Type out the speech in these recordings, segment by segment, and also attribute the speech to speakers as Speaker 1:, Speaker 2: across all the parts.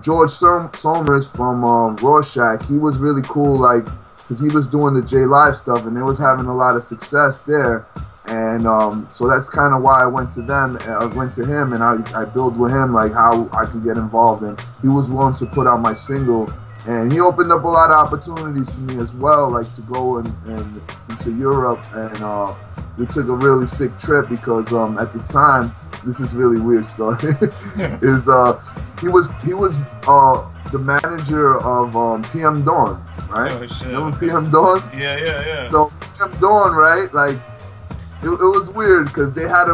Speaker 1: George Somers from Rorschach, he was really cool, like, because he was doing the J Live stuff and they was having a lot of success there. And so that's kind of why I went to them. I went to him and I built with him like how I could get involved. And he was willing to put out my single. And he opened up a lot of opportunities for me as well, like to go and into Europe. And we took a really sick trip because at the time, this is really weird story, is he was the manager of PM Dawn, right?
Speaker 2: Oh shit.
Speaker 1: Remember PM Dawn?
Speaker 2: Yeah.
Speaker 1: So PM Dawn, right? Like it was weird because they had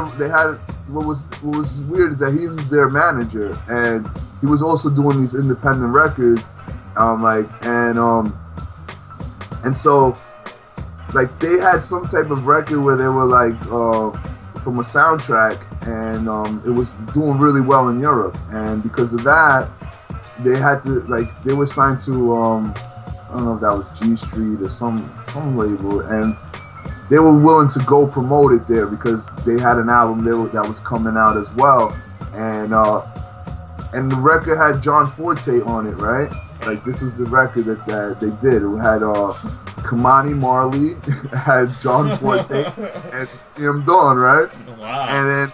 Speaker 1: what was weird is that he was their manager and he was also doing these independent records. And so like they had some type of record where they were like from a soundtrack and it was doing really well in Europe, and because of that they had to, like, they were signed to I don't know if that was G Street or some label, and they were willing to go promote it there because they had an album that was coming out as well, and the record had John Forte on it, right? Like this is the record that they did. It had Kamani Marley, had John Forte, and PM Dawn, right?
Speaker 2: Wow.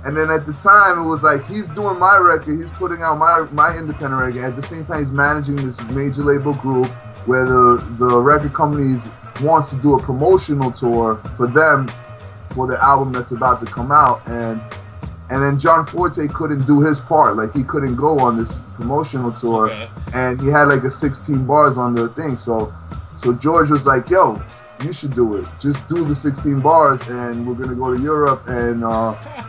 Speaker 1: And then at the time it was like he's doing my record, he's putting out my independent record. At the same time he's managing this major label group where the record companies wants to do a promotional tour for them for the album that's about to come out, and then John Forte couldn't do his part, like he couldn't go on this promotional tour,
Speaker 2: Okay.
Speaker 1: and he had like a 16 bars on the thing, so George was like, yo, you should do it, just do the 16 bars and we're gonna go to Europe, and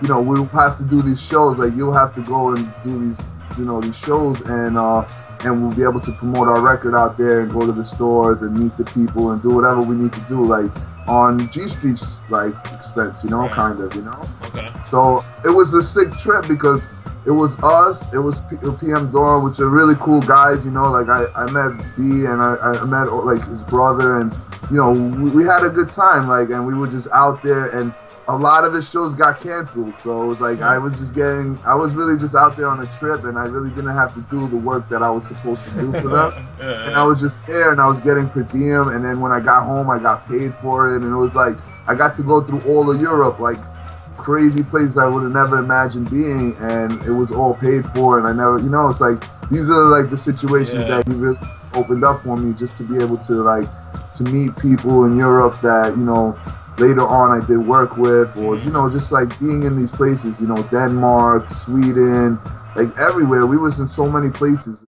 Speaker 1: you know, we'll have to do these shows, like you'll have to go and do these, you know, these shows, and we'll be able to promote our record out there and go to the stores and meet the people and do whatever we need to do, like on G Street's like expense, you know,
Speaker 2: Right.
Speaker 1: kind of, you know.
Speaker 2: Okay.
Speaker 1: So it was a sick trip because it was us, it was PM Dawn, which are really cool guys, you know. Like I met B and I met like his brother, and you know, we had a good time, like, and we were just out there, and a lot of the shows got canceled, so it was like I was really just out there on a trip, and I really didn't have to do the work that I was supposed to do for them.
Speaker 2: Yeah.
Speaker 1: And I was just there, and I was getting per diem, and then when I got home I got paid for it, and it was like I got to go through all of Europe, like crazy places I would have never imagined being, and it was all paid for, and I never, you know, it's like these are like the situations that he really opened up for me, just to be able to like to meet people in Europe that, you know, later on I did work with, or you know, just like being in these places, you know, Denmark, Sweden, like everywhere. We was in so many places.